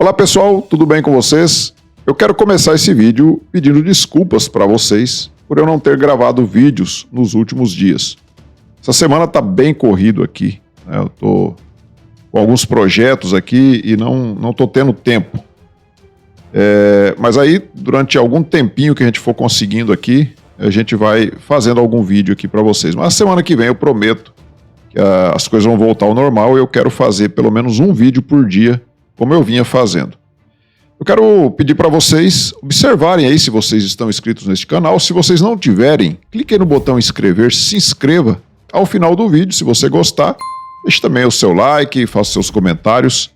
Olá pessoal, tudo bem com vocês? Eu quero começar esse vídeo pedindo desculpas para vocês por eu não ter gravado vídeos nos últimos dias. Essa semana tá bem corrido aqui, né? Eu tô com alguns projetos aqui e não tô tendo tempo. Mas aí, durante algum tempinho que a gente for conseguindo aqui, a gente vai fazendo algum vídeo aqui para vocês. Mas a semana que vem eu prometo que as coisas vão voltar ao normal e eu quero fazer pelo menos um vídeo por dia, como eu vinha fazendo. Eu quero pedir para vocês observarem aí se vocês estão inscritos neste canal. Se vocês não tiverem, clique aí no botão inscrever, se inscreva. Ao final do vídeo, se você gostar, deixe também o seu like, faça seus comentários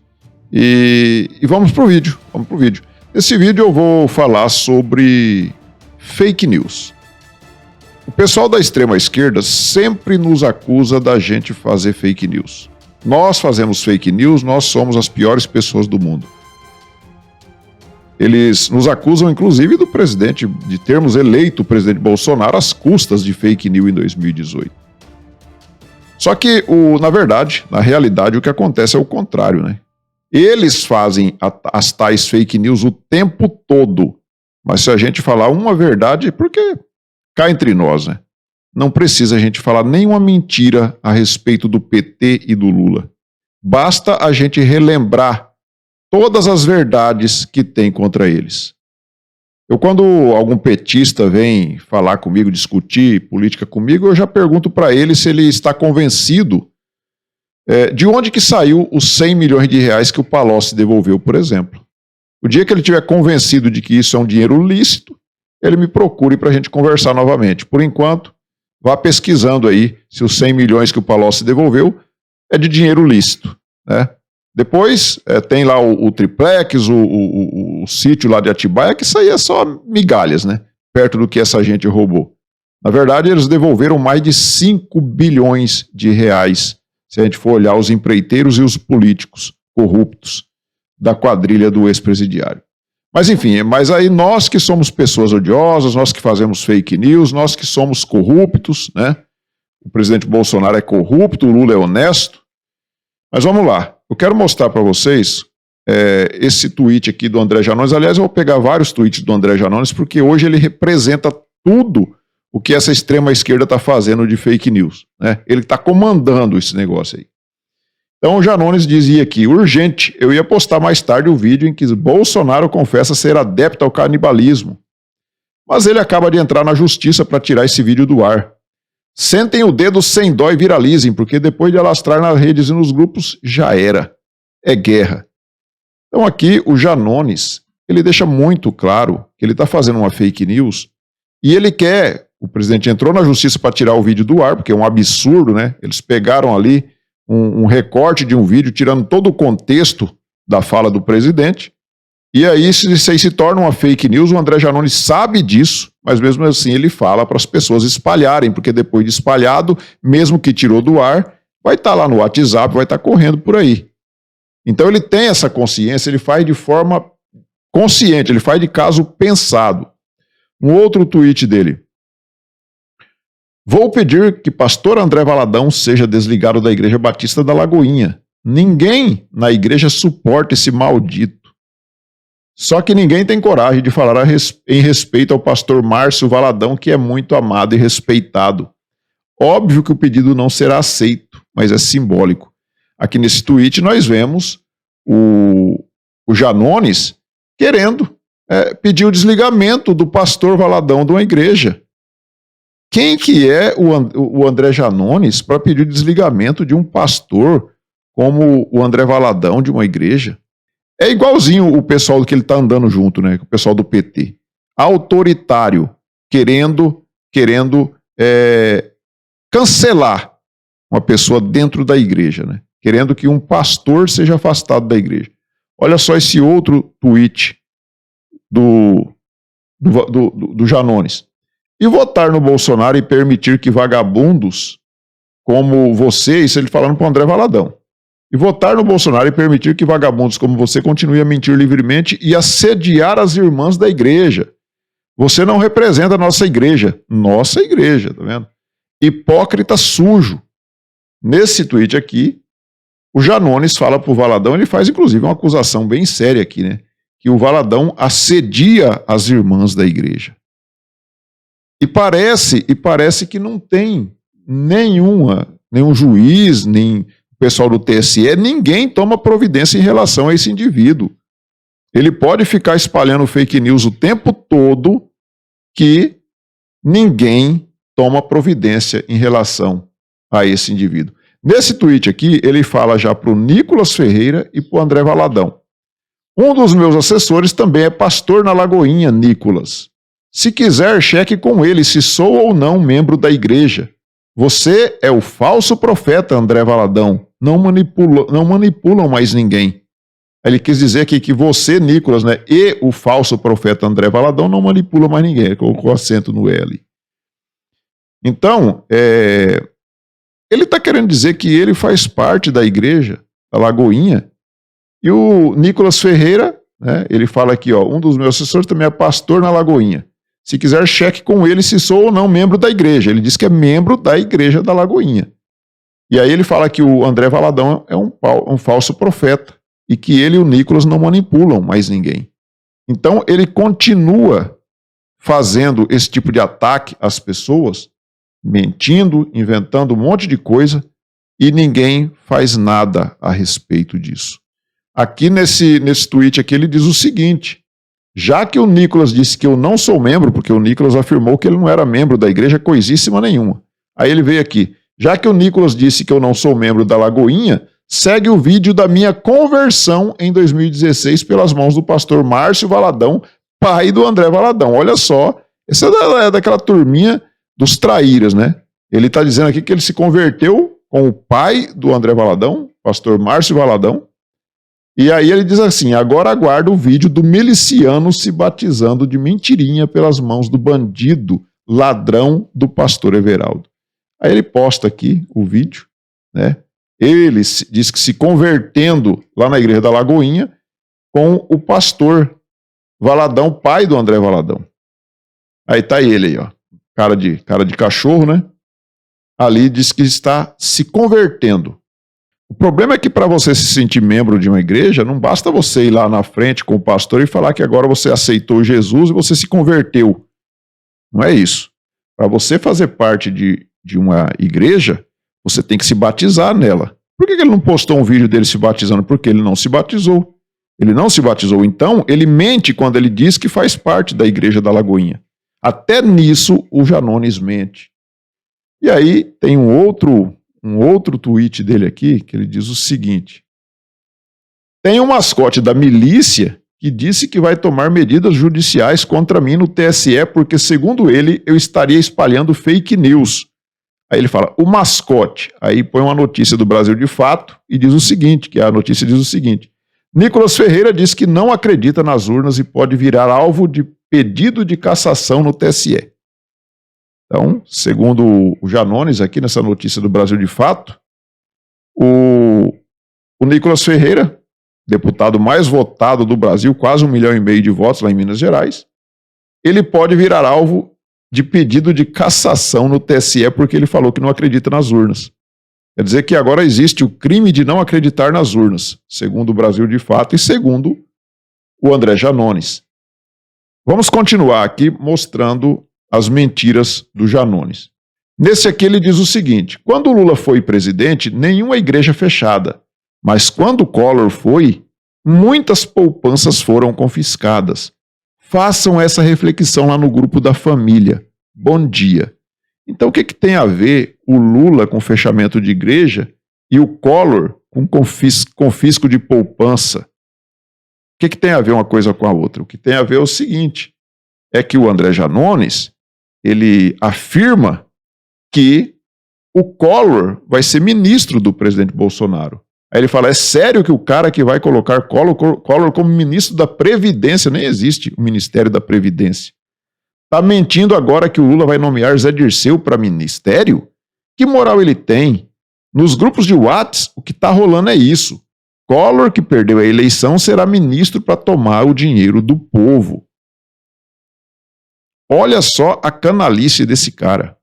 e vamos pro vídeo. Nesse vídeo eu vou falar sobre fake news. O pessoal da extrema esquerda sempre nos acusa da gente fazer fake news. Nós fazemos fake news, nós somos as piores pessoas do mundo. Eles nos acusam, inclusive, do presidente, de termos eleito o presidente Bolsonaro às custas de fake news em 2018. Só que, na realidade, o que acontece é o contrário, né? Eles fazem as tais fake news o tempo todo. Mas se a gente falar uma verdade, porque cá entre nós, né? Não precisa a gente falar nenhuma mentira a respeito do PT e do Lula. Basta a gente relembrar todas as verdades que tem contra eles. Quando algum petista vem falar comigo, discutir política comigo, eu já pergunto para ele se ele está convencido de onde que saiu os 100 milhões de reais que o Palocci devolveu, por exemplo. O dia que ele estiver convencido de que isso é um dinheiro lícito, ele me procure para a gente conversar novamente. Por enquanto, vá pesquisando aí se os 100 milhões que o Palocci devolveu é de dinheiro lícito, né? Depois tem lá o triplex, o sítio lá de Atibaia, que isso aí é só migalhas, né? Perto do que essa gente roubou. Na verdade, eles devolveram mais de 5 bilhões de reais, se a gente for olhar os empreiteiros e os políticos corruptos da quadrilha do ex-presidiário. Mas enfim, mas aí nós que somos pessoas odiosas, nós que fazemos fake news, nós que somos corruptos, né? O presidente Bolsonaro é corrupto, o Lula é honesto. Mas vamos lá, eu quero mostrar para vocês esse tweet aqui do André Janones. Aliás, eu vou pegar vários tweets do André Janones, porque hoje ele representa tudo o que essa extrema esquerda está fazendo de fake news, né? Ele está comandando esse negócio aí. Então o Janones dizia aqui: urgente, eu ia postar mais tarde o vídeo em que Bolsonaro confessa ser adepto ao canibalismo. Mas ele acaba de entrar na justiça para tirar esse vídeo do ar. Sentem o dedo sem dó e viralizem, porque depois de alastrar nas redes e nos grupos, já era. É guerra. Então aqui o Janones, ele deixa muito claro que ele está fazendo uma fake news e ele quer, o presidente entrou na justiça para tirar o vídeo do ar, porque é um absurdo, né? Eles pegaram ali um recorte de um vídeo, tirando todo o contexto da fala do presidente, e aí isso aí se torna uma fake news. O André Janones sabe disso, mas mesmo assim ele fala para as pessoas espalharem, porque depois de espalhado, mesmo que tirou do ar, vai estar lá no WhatsApp, vai estar correndo por aí. Então ele tem essa consciência, ele faz de forma consciente, ele faz de caso pensado. Um outro tweet dele: vou pedir que pastor André Valadão seja desligado da Igreja Batista da Lagoinha. Ninguém na igreja suporta esse maldito. Só que ninguém tem coragem de falar em respeito ao pastor Márcio Valadão, que é muito amado e respeitado. Óbvio que o pedido não será aceito, mas é simbólico. Aqui nesse tweet nós vemos o Janones querendo pedir o desligamento do pastor Valadão de uma igreja. Quem que é o André Janones para pedir o desligamento de um pastor como o André Valadão de uma igreja? É igualzinho o pessoal que ele está andando junto, né? O pessoal do PT. Autoritário, querendo cancelar uma pessoa dentro da igreja, né? Querendo que um pastor seja afastado da igreja. Olha só esse outro tweet do Janones. E votar no Bolsonaro e permitir que vagabundos como você, isso ele falando para o André Valadão, e votar no Bolsonaro e permitir que vagabundos como você continuem a mentir livremente e assediar as irmãs da igreja. Você não representa a nossa igreja, tá vendo? Hipócrita sujo. Nesse tweet aqui, o Janones fala pro Valadão, ele faz inclusive uma acusação bem séria aqui, né? Que o Valadão assedia as irmãs da igreja. E parece que não tem nenhum juiz, nem o pessoal do TSE, ninguém toma providência em relação a esse indivíduo. Ele pode ficar espalhando fake news o tempo todo que ninguém toma providência em relação a esse indivíduo. Nesse tweet aqui, ele fala já para o Nicolas Ferreira e para o André Valadão. Um dos meus assessores também é pastor na Lagoinha, Nicolas. Se quiser, cheque com ele se sou ou não membro da igreja. Você é o falso profeta, André Valadão. Não manipulam mais ninguém. Ele quis dizer aqui que você, Nicolas, né, e o falso profeta André Valadão não manipulam mais ninguém. Ele colocou acento no L. Então, ele está querendo dizer que ele faz parte da igreja, da Lagoinha, e o Nicolas Ferreira, né, ele fala aqui, ó, um dos meus assessores também é pastor na Lagoinha. Se quiser, cheque com ele se sou ou não membro da igreja. Ele diz que é membro da igreja da Lagoinha. E aí ele fala que o André Valadão é um falso profeta e que ele e o Nicolas não manipulam mais ninguém. Então ele continua fazendo esse tipo de ataque às pessoas, mentindo, inventando um monte de coisa e ninguém faz nada a respeito disso. Aqui nesse tweet aqui ele diz o seguinte: já que o Nicolas disse que eu não sou membro, porque o Nicolas afirmou que ele não era membro da igreja coisíssima nenhuma. Aí ele veio aqui, já que o Nicolas disse que eu não sou membro da Lagoinha, segue o vídeo da minha conversão em 2016 pelas mãos do pastor Márcio Valadão, pai do André Valadão. Olha só, essa é daquela turminha dos traíras, né? Ele está dizendo aqui que ele se converteu com o pai do André Valadão, pastor Márcio Valadão. E aí ele diz assim, agora aguarda o vídeo do miliciano se batizando de mentirinha pelas mãos do bandido, ladrão do pastor Everaldo. Aí ele posta aqui o vídeo, né? Ele diz que se convertendo lá na igreja da Lagoinha com o pastor Valadão, pai do André Valadão. Aí tá ele aí, ó, cara de cachorro, né? Ali diz que está se convertendo. O problema é que para você se sentir membro de uma igreja, não basta você ir lá na frente com o pastor e falar que agora você aceitou Jesus e você se converteu. Não é isso. Para você fazer parte de uma igreja, você tem que se batizar nela. Por que ele não postou um vídeo dele se batizando? Porque ele não se batizou. Ele não se batizou. Então, ele mente quando ele diz que faz parte da igreja da Lagoinha. Até nisso, o Janones mente. E aí, tem um outro tweet dele aqui, que ele diz o seguinte: tem um mascote da milícia que disse que vai tomar medidas judiciais contra mim no TSE porque, segundo ele, eu estaria espalhando fake news. Aí ele fala, o mascote, aí põe uma notícia do Brasil de Fato e diz o seguinte, que a notícia diz o seguinte: Nicolas Ferreira diz que não acredita nas urnas e pode virar alvo de pedido de cassação no TSE. Então, segundo o Janones, aqui nessa notícia do Brasil de Fato, o Nicolas Ferreira, deputado mais votado do Brasil, quase 1,5 milhão de votos lá em Minas Gerais, ele pode virar alvo de pedido de cassação no TSE porque ele falou que não acredita nas urnas. Quer dizer que agora existe o crime de não acreditar nas urnas, segundo o Brasil de Fato e segundo o André Janones. Vamos continuar aqui mostrando as mentiras do Janones. Nesse aqui ele diz o seguinte: quando o Lula foi presidente, nenhuma igreja fechada, mas quando o Collor foi, muitas poupanças foram confiscadas. Façam essa reflexão lá no grupo da família. Bom dia. Então o que tem a ver o Lula com fechamento de igreja e o Collor com confisco de poupança? O que tem a ver uma coisa com a outra? O que tem a ver é o seguinte, é que o André Janones, ele afirma que o Collor vai ser ministro do presidente Bolsonaro. Aí ele fala, é sério que o cara que vai colocar Collor como ministro da Previdência, nem existe o Ministério da Previdência. Tá mentindo agora que o Lula vai nomear Zé Dirceu para ministério? Que moral ele tem? Nos grupos de WhatsApp, o que tá rolando é isso. Collor, que perdeu a eleição, será ministro para tomar o dinheiro do povo. Olha só a canalice desse cara.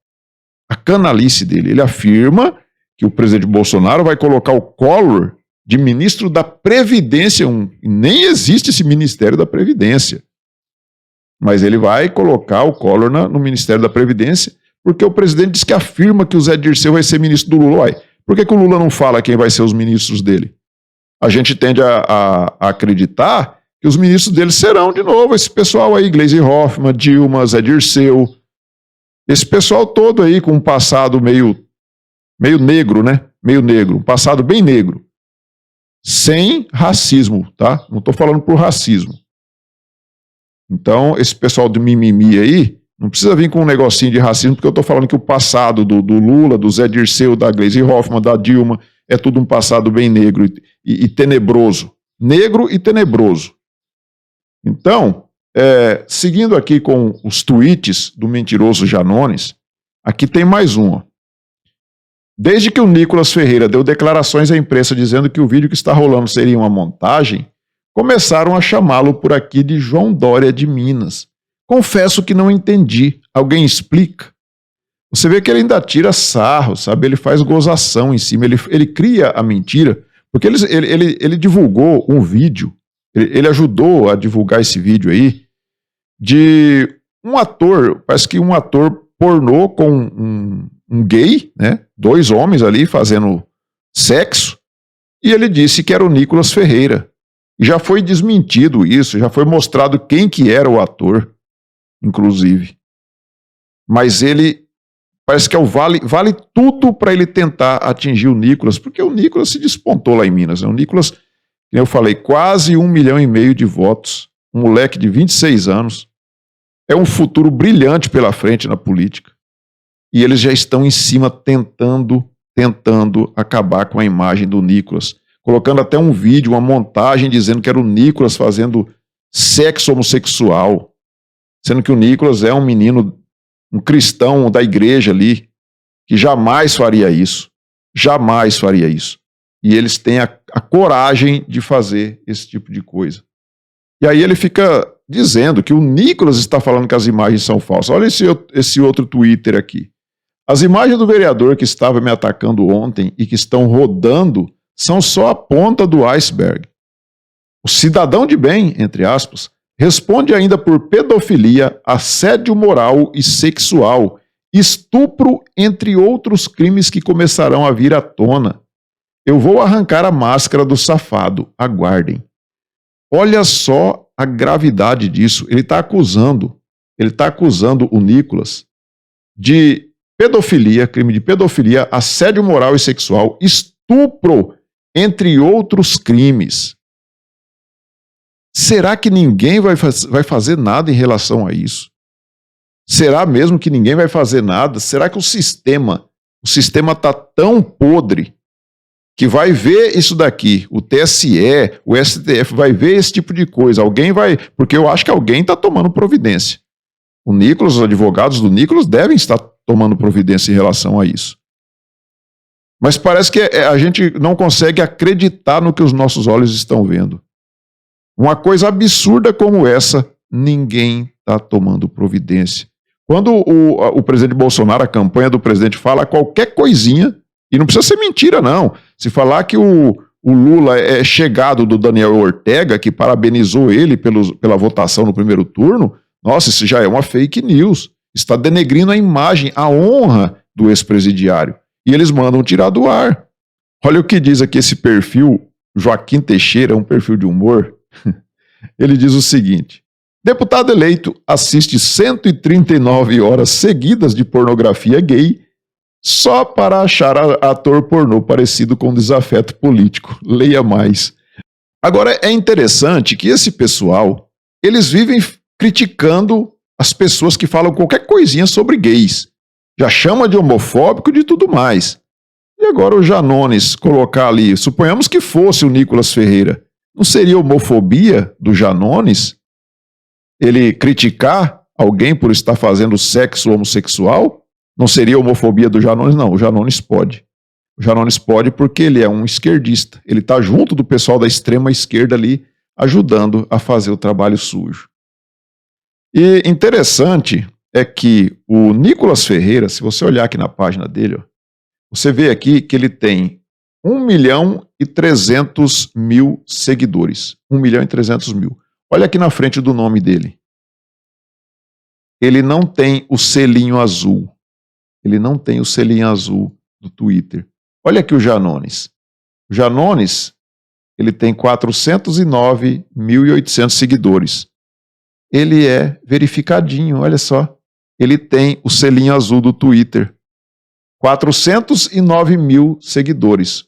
A canalice dele. Ele afirma que o presidente Bolsonaro vai colocar o Collor de ministro da Previdência, nem existe esse Ministério da Previdência. Mas ele vai colocar o Collor no Ministério da Previdência, porque o presidente diz que afirma que o Zé Dirceu vai ser ministro do Lula. Uai, por que o Lula não fala quem vai ser os ministros dele? A gente tende a acreditar que os ministros dele serão, de novo, esse pessoal aí, Gleisi Hoffmann, Dilma, Zé Dirceu, esse pessoal todo aí com um passado meio negro, né? Meio negro, um passado bem negro. Sem racismo, tá? Não estou falando por racismo. Então, esse pessoal do mimimi aí, não precisa vir com um negocinho de racismo, porque eu estou falando que o passado do Lula, do Zé Dirceu, da Gleisi Hoffmann, da Dilma, é tudo um passado bem negro e tenebroso. Negro e tenebroso. Então, seguindo aqui com os tweets do mentiroso Janones, aqui tem mais um. Ó. Desde que o Nicolas Ferreira deu declarações à imprensa dizendo que o vídeo que está rolando seria uma montagem, começaram a chamá-lo por aqui de João Dória de Minas. Confesso que não entendi. Alguém explica? Você vê que ele ainda tira sarro, sabe? Ele faz gozação em cima, ele cria a mentira, porque ele divulgou um vídeo, ele ajudou a divulgar esse vídeo aí, de um ator, parece que um ator pornô com um gay, né? 2 homens ali fazendo sexo, e ele disse que era o Nicolas Ferreira. E já foi desmentido isso, já foi mostrado quem que era o ator, inclusive. Mas ele parece que vale tudo para ele tentar atingir o Nicolas, porque o Nicolas se despontou lá em Minas. Né? O Nicolas, como eu falei, quase 1,5 milhão de votos, um moleque de 26 anos, é um futuro brilhante pela frente na política. E eles já estão em cima tentando acabar com a imagem do Nicolas, colocando até um vídeo, uma montagem dizendo que era o Nicolas fazendo sexo homossexual, sendo que o Nicolas é um menino, um cristão da igreja ali, que jamais faria isso. Jamais faria isso. E eles têm a coragem de fazer esse tipo de coisa. E aí ele fica dizendo que o Nicolas está falando que as imagens são falsas. Olha esse outro Twitter aqui. As imagens do vereador que estava me atacando ontem e que estão rodando são só a ponta do iceberg. O cidadão de bem, entre aspas, responde ainda por pedofilia, assédio moral e sexual, estupro, entre outros crimes que começarão a vir à tona. Eu vou arrancar a máscara do safado, aguardem. Olha só a gravidade disso. Ele está acusando o Nicolas de pedofilia, crime de pedofilia, assédio moral e sexual, estupro, entre outros crimes. Será que ninguém vai fazer nada em relação a isso? Será mesmo que ninguém vai fazer nada? Será que o sistema está tão podre que vai ver isso daqui? O TSE, o STF vai ver esse tipo de coisa. Alguém vai... Porque eu acho que alguém está tomando providência. O Nicolas, os advogados do Nicolas devem estar tomando providência em relação a isso. Mas parece que a gente não consegue acreditar no que os nossos olhos estão vendo. Uma coisa absurda como essa, ninguém está tomando providência. Quando o presidente Bolsonaro, a campanha do presidente, fala qualquer coisinha, e não precisa ser mentira, não. Se falar que o Lula é chegado do Daniel Ortega, que parabenizou ele pela votação no primeiro turno, nossa, isso já é uma fake news. Está denegrindo a imagem, a honra do ex-presidiário. E eles mandam tirar do ar. Olha o que diz aqui esse perfil, Joaquim Teixeira, um perfil de humor. Ele diz o seguinte: deputado eleito assiste 139 horas seguidas de pornografia gay só para achar ator pornô parecido com desafeto político. Leia mais. Agora, é interessante que esse pessoal, eles vivem criticando as pessoas que falam qualquer coisinha sobre gays. Já chama de homofóbico e de tudo mais. E agora o Janones colocar ali, suponhamos que fosse o Nicolas Ferreira, não seria homofobia do Janones ele criticar alguém por estar fazendo sexo homossexual? Não seria homofobia do Janones? Não, o Janones pode. O Janones pode porque ele é um esquerdista. Ele está junto do pessoal da extrema esquerda ali, ajudando a fazer o trabalho sujo. E interessante é que o Nicolas Ferreira, se você olhar aqui na página dele, ó, você vê aqui que ele tem 1.300.000 seguidores. 1.300.000. Olha aqui na frente do nome dele. Ele não tem o selinho azul. Ele não tem o selinho azul do Twitter. Olha aqui o Janones. O Janones, ele tem 409.800 seguidores. Ele é verificadinho, olha só. Ele tem o selinho azul do Twitter. 409.000 seguidores.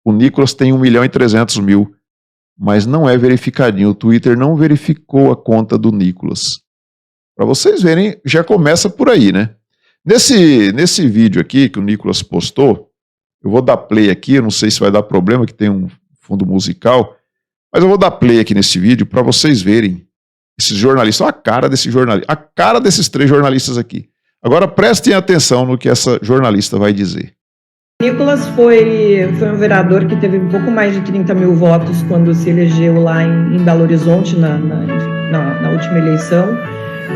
O Nicolas tem 1.300.000, mas não é verificadinho. O Twitter não verificou a conta do Nicolas. Para vocês verem, já começa por aí, né? Nesse vídeo aqui que o Nicolas postou, eu vou dar play aqui, eu não sei se vai dar problema, que tem um fundo musical, mas eu vou dar play aqui nesse vídeo para vocês verem esses jornalistas. Olha a cara desse jornalista, a cara desses 3 jornalistas aqui. Agora prestem atenção no que essa jornalista vai dizer. Nicolas foi um vereador que teve um pouco mais de 30 mil votos quando se elegeu lá em Belo Horizonte, na última eleição.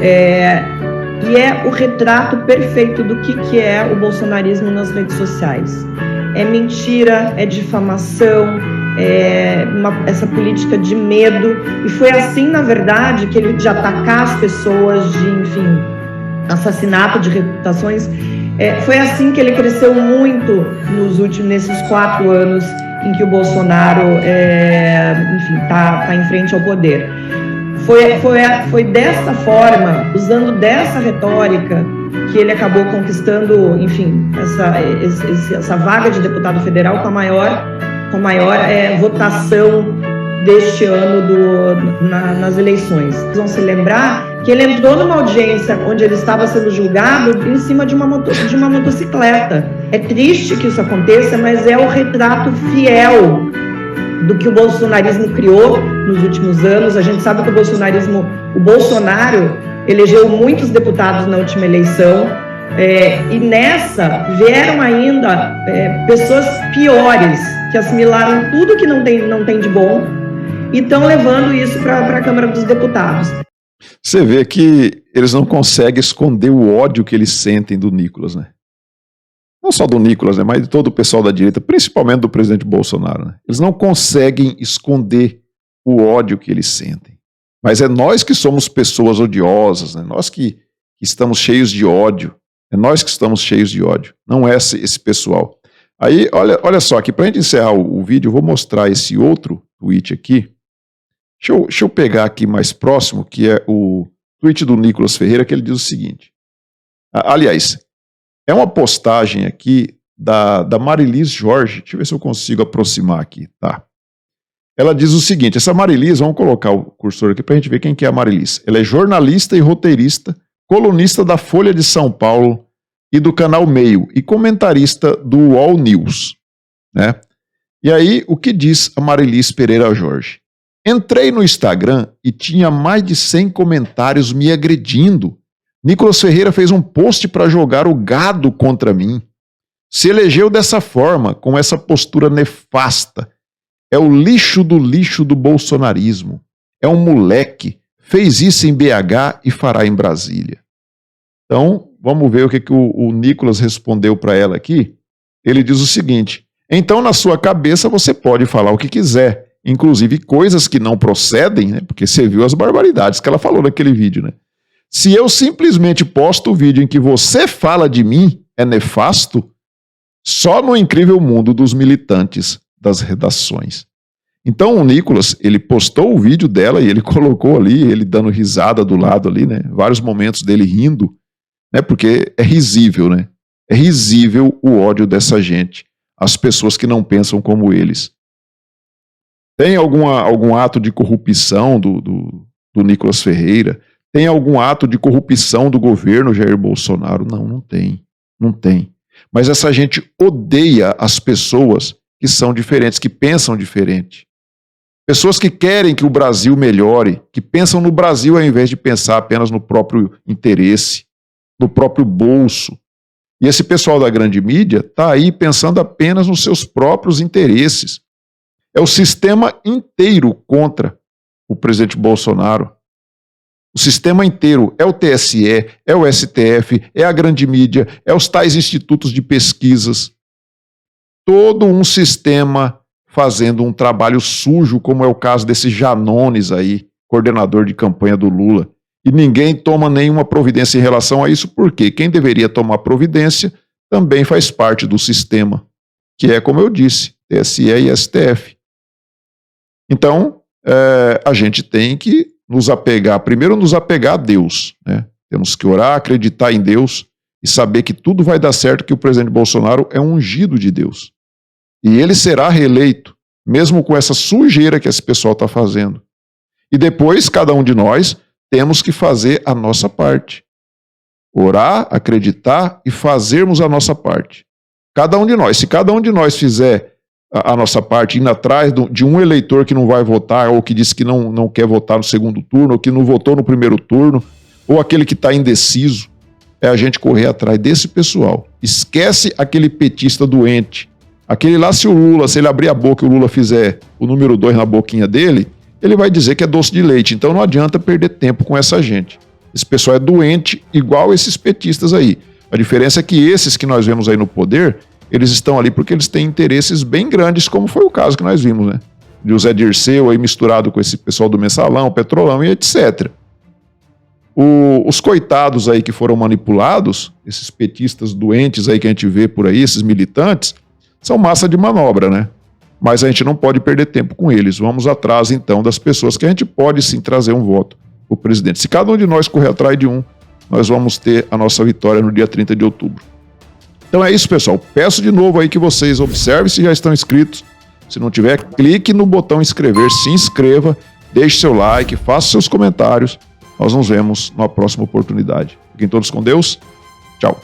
E é o retrato perfeito do que é o bolsonarismo nas redes sociais. É mentira, é difamação, essa política de medo. E foi assim, na verdade, que ele de atacar as pessoas, de, enfim, assassinato de reputações. Foi assim que ele cresceu muito nesses 4 anos em que o Bolsonaro, enfim, tá em frente ao poder. Foi dessa forma, usando dessa retórica, que ele acabou conquistando, enfim, essa vaga de deputado federal com a maior votação deste ano nas eleições. Vocês vão se lembrar que ele entrou numa audiência onde ele estava sendo julgado em cima de uma motocicleta. É triste que isso aconteça, mas é o retrato fiel do que o bolsonarismo criou nos últimos anos. A gente sabe que o Bolsonaro elegeu muitos deputados na última eleição, e nessa vieram ainda pessoas piores, que assimilaram tudo que não tem de bom e estão levando isso para a Câmara dos Deputados. Você vê que eles não conseguem esconder o ódio que eles sentem do Nicolas, né? Não só do Nicolas, né, mas de todo o pessoal da direita, principalmente do presidente Bolsonaro, né? Eles não conseguem esconder o ódio que eles sentem. Mas é nós que somos pessoas odiosas, né? Nós que estamos cheios de ódio. É nós que estamos cheios de ódio, não é esse pessoal. Aí, olha só, aqui para a gente encerrar o vídeo, eu vou mostrar esse outro tweet aqui. Deixa eu pegar aqui mais próximo, que é o tweet do Nicolas Ferreira, que ele diz o seguinte. Aliás, é uma postagem aqui da Marilis Jorge. Deixa eu ver se eu consigo aproximar aqui, tá? Ela diz o seguinte, essa Marilis, vamos colocar o cursor aqui para a gente ver quem que é a Marilis. Ela é jornalista e roteirista, colunista da Folha de São Paulo e do Canal Meio, e comentarista do UOL News, né? E aí, o que diz a Marilis Pereira Jorge? Entrei no Instagram e tinha mais de 100 comentários me agredindo. Nicolas Ferreira fez um post para jogar o gado contra mim. Se elegeu dessa forma, com essa postura nefasta. É o lixo do bolsonarismo. É um moleque. Fez isso em BH e fará em Brasília. Então, vamos ver o que o Nicolas respondeu para ela aqui. Ele diz o seguinte: então, na sua cabeça, você pode falar o que quiser, inclusive coisas que não procedem, né? Porque você viu as barbaridades que ela falou naquele vídeo, né? Se eu simplesmente posto o vídeo em que você fala de mim, é nefasto, só no incrível mundo dos militantes das redações. Então o Nicolas, ele postou o vídeo dela e ele colocou ali, ele dando risada do lado ali, né? Vários momentos dele rindo, né? Porque é risível, né? É risível o ódio dessa gente, as pessoas que não pensam como eles. Tem algum ato de corrupção do Nicolas Ferreira? Tem algum ato de corrupção do governo Jair Bolsonaro? Não, não tem. Não tem. Mas essa gente odeia as pessoas que são diferentes, que pensam diferente. Pessoas que querem que o Brasil melhore, que pensam no Brasil ao invés de pensar apenas no próprio interesse, no próprio bolso. E esse pessoal da grande mídia está aí pensando apenas nos seus próprios interesses. É o sistema inteiro contra o presidente Bolsonaro. O sistema inteiro é o TSE, é o STF, é a grande mídia, é os tais institutos de pesquisas. todo um sistema fazendo um trabalho sujo, como é o caso desse Janones aí, coordenador de campanha do Lula. E ninguém toma nenhuma providência em relação a isso, porque quem deveria tomar providência também faz parte do sistema, que é, como eu disse, TSE e STF. Então, a gente tem que nos apegar, primeiro nos apegar a Deus, né? Temos que orar, acreditar em Deus e saber que tudo vai dar certo, que o presidente Bolsonaro é um ungido de Deus. E ele será reeleito, mesmo com essa sujeira que esse pessoal está fazendo. E depois, cada um de nós, temos que fazer a nossa parte. Orar, acreditar e fazermos a nossa parte. Cada um de nós. Se cada um de nós fizer a nossa parte, indo atrás de um eleitor que não vai votar, ou que disse que não quer votar no segundo turno, ou que não votou no primeiro turno, ou aquele que está indeciso, é a gente correr atrás desse pessoal. Esquece aquele petista doente. Aquele lá, se ele abrir a boca e o Lula fizer o número 2 na boquinha dele, ele vai dizer que é doce de leite. Então não adianta perder tempo com essa gente. Esse pessoal é doente, igual esses petistas aí. A diferença é que esses que nós vemos aí no poder, eles estão ali porque eles têm interesses bem grandes, como foi o caso que nós vimos, né? De o Zé Dirceu aí misturado com esse pessoal do Mensalão, Petrolão e etc. Os coitados aí que foram manipulados, esses petistas doentes aí que a gente vê por aí, esses militantes, são massa de manobra, né? Mas a gente não pode perder tempo com eles. Vamos atrás, então, das pessoas que a gente pode sim trazer um voto para o presidente. Se cada um de nós correr atrás de um, nós vamos ter a nossa vitória no dia 30 de outubro. Então é isso, pessoal. Peço de novo aí que vocês observem se já estão inscritos. Se não tiver, clique no botão inscrever, se inscreva, deixe seu like, faça seus comentários. Nós nos vemos na próxima oportunidade. Fiquem todos com Deus. Tchau.